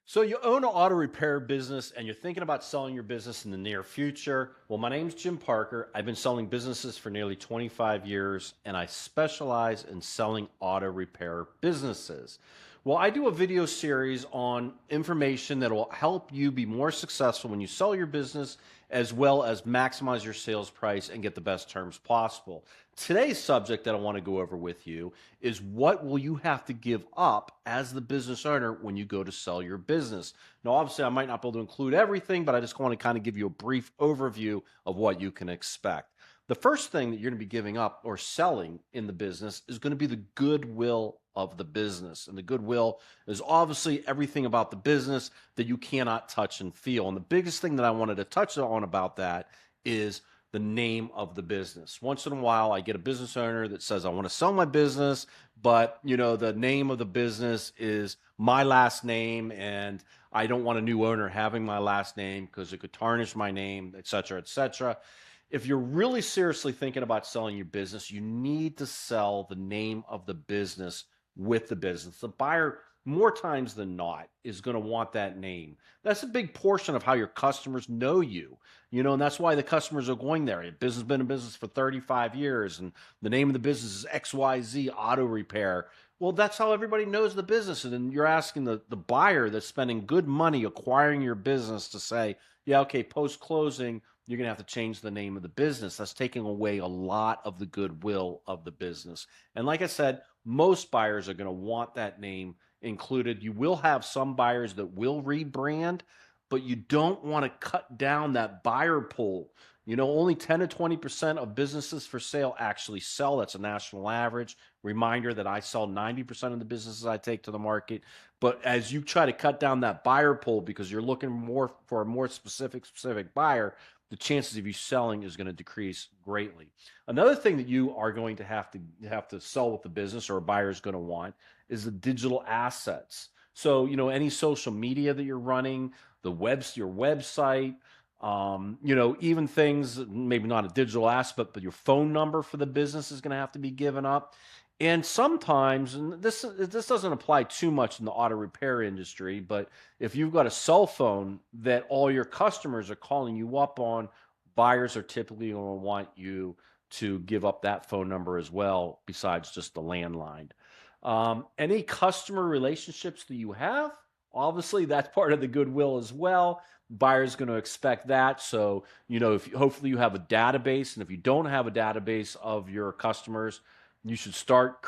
So you own an auto repair business and you're thinking about selling your business in the near future. Well, my name's Jim Parker. I've been selling businesses for nearly 25 years and I specialize in selling auto repair businesses. Well, I do a video series on information that will help you be more successful when you sell your business as well as maximize your sales price and get the best terms possible. Today's subject that I want to go over with you is what will you have to give up as the business owner when you go to sell your business. Now, obviously, I might not be able to include everything, but I just want to kind of give you a brief overview of what you can expect. The first thing that you're going to be giving up or selling in the business is going to be the goodwill of the business. And the goodwill is obviously everything about the business that you cannot touch and feel. And the biggest thing that I wanted to touch on about that is the name of the business. Once in a while, I get a business owner that says, I want to sell my business, but the name of the business is my last name, and I don't want a new owner having my last name because it could tarnish my name, et cetera, et cetera. If you're really seriously thinking about selling your business, you need to sell the name of the business with the business. The buyer, more times than not, is going to want that name. That's a big portion of how your customers know you, and that's why the customers are going there. Your business has been in business for 35 years, and the name of the business is XYZ Auto Repair. Well, that's how everybody knows the business. And then you're asking the buyer that's spending good money acquiring your business to say, yeah, okay, post closing, you're going to have to change the name of the business. That's taking away a lot of the goodwill of the business. And like I said, most buyers are going to want that name included. You will have some buyers that will rebrand, but you don't want to cut down that buyer pool. Only 10 to 20% of businesses for sale actually sell. That's a national average. Reminder that I sell 90% of the businesses I take to the market. But as you try to cut down that buyer pool because you're looking more for a more specific buyer, the chances of you selling is going to decrease greatly. Another thing that you are going to have to sell with the business or a buyer is going to want is the digital assets. So, any social media that you're running, your website, even things, maybe not a digital asset, but your phone number for the business is going to have to be given up. And sometimes, and this doesn't apply too much in the auto repair industry, but if you've got a cell phone that all your customers are calling you up on, buyers are typically going to want you to give up that phone number as well, besides just the landline. Any customer relationships that you have, obviously that's part of the goodwill as well. Buyer's going to expect that. So, if hopefully you have a database, and if you don't have a database of your customers, you should start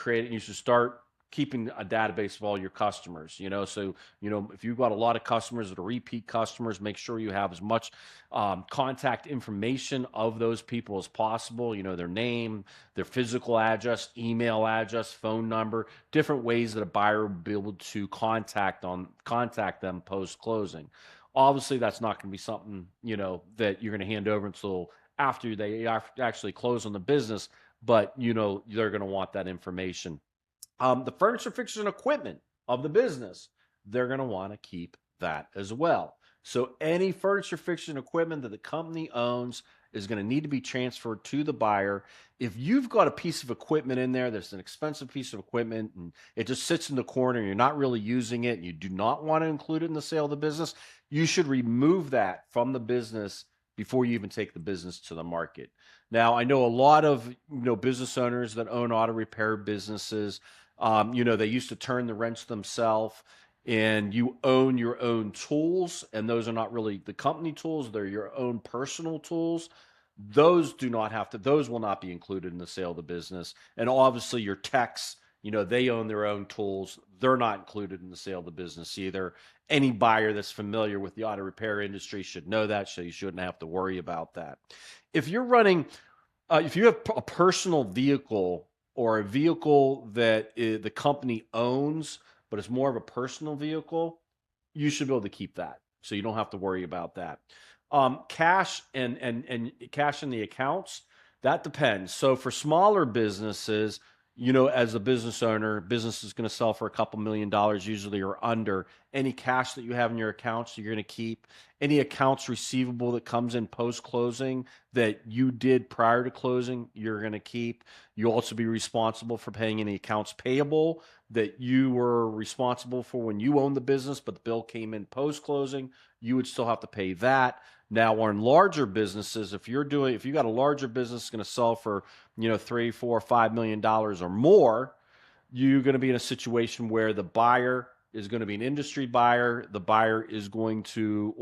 keeping a database of all your customers. So if you've got a lot of customers that are repeat customers, make sure you have as much contact information of those people as possible. Their name, their physical address, email address, phone number, different ways that a buyer will be able to contact them post closing. Obviously, that's not going to be something that you're going to hand over until after they actually close on the business, but they're going to want that information. The furniture, fixtures, and equipment of the business, they're going to want to keep that as well. So any furniture, fixtures, and equipment that the company owns is going to need to be transferred to the buyer. If you've got a piece of equipment in there that's an expensive piece of equipment and it just sits in the corner and you're not really using it and you do not want to include it in the sale of the business, you should remove that from the business before you even take the business to the market. Now, I know a lot of business owners that own auto repair businesses. They used to turn the wrench themselves, and you own your own tools, and those are not really the company tools; they're your own personal tools. Those will not be included in the sale of the business. And obviously, your techs, they own their own tools; they're not included in the sale of the business either. Any buyer that's familiar with the auto repair industry should know that, so you shouldn't have to worry about that. If you're running, if you have a personal vehicle or a vehicle that the company owns, but it's more of a personal vehicle, you should be able to keep that. So you don't have to worry about that. Cash and cash in the accounts, that depends. So for smaller businesses, as a business owner, business is going to sell for a couple $1 million usually or under. Any cash that you have in your accounts, you're going to keep. Any accounts receivable that comes in post closing that you did prior to closing, you're going to keep. You'll also be responsible for paying any accounts payable that you were responsible for when you owned the business, but the bill came in post closing. You would still have to pay that. Now, on larger businesses, if you got a larger business going to sell for, $3, $4, $5 million or more, you're going to be in a situation where the buyer is going to be an industry buyer. The buyer is going to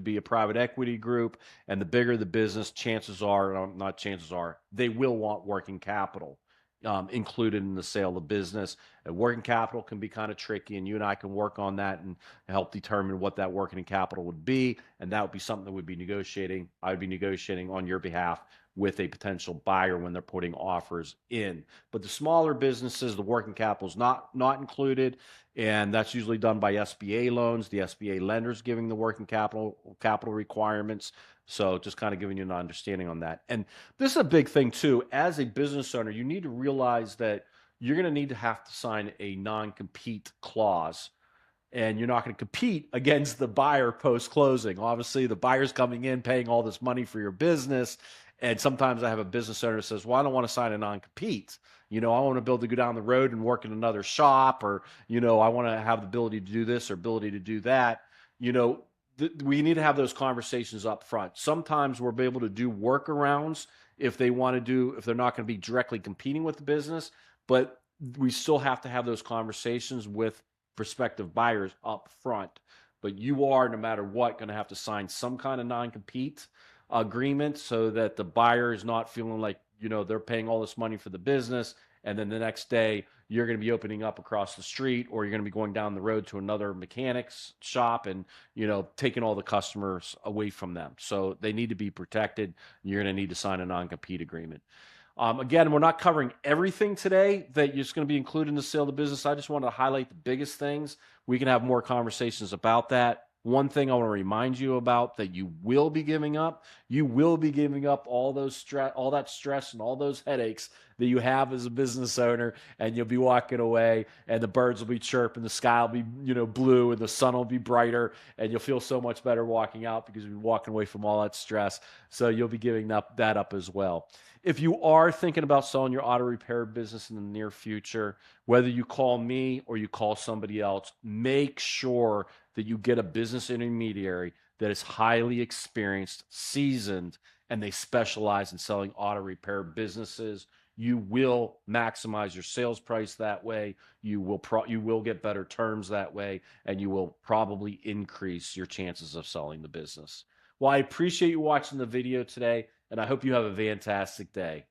be a private equity group. And the bigger the business, not chances are, they will want working capital included in the sale of the business. Working capital can be kind of tricky, and you and I can work on that and help determine what that working capital would be. And that would be something that would be negotiating. I would be negotiating on your behalf with a potential buyer when they're putting offers in. But the smaller businesses, the working capital is not included, and that's usually done by SBA loans. The SBA lenders giving the working capital requirements. So just kind of giving you an understanding on that. And this is a big thing too. As a business owner, you need to realize that you're going to need to have to sign a non-compete clause, and you're not going to compete against the buyer post-closing. Obviously, the buyer's coming in, paying all this money for your business. And sometimes I have a business owner that says, well, I don't want to sign a non-compete. I want to be able to go down the road and work in another shop, or, I want to have the ability to do this or ability to do that. We need to have those conversations up front. Sometimes we'll be able to do workarounds if they're not going to be directly competing with the business, but we still have to have those conversations with prospective buyers up front. But you are, no matter what, going to have to sign some kind of non-compete agreement so that the buyer is not feeling like, they're paying all this money for the business, and then the next day you're going to be opening up across the street, or you're going to be going down the road to another mechanic's shop and, taking all the customers away from them. So they need to be protected. You're going to need to sign a non-compete agreement. Again, we're not covering everything today that is going to be included in the sale of the business. I just wanted to highlight the biggest things. We can have more conversations about that. One thing I want to remind you about that you will be giving up all that stress and all those headaches that you have as a business owner, and you'll be walking away and the birds will be chirping, the sky will be, blue, and the sun will be brighter, and you'll feel so much better walking out because you'll be walking away from all that stress. So you'll be giving that up as well. If you are thinking about selling your auto repair business in the near future, whether you call me or you call somebody else, make sure that you get a business intermediary that is highly experienced, seasoned, and they specialize in selling auto repair businesses. You will maximize your sales price that way. You will get better terms that way, and you will probably increase your chances of selling the business. Well, I appreciate you watching the video today, and I hope you have a fantastic day.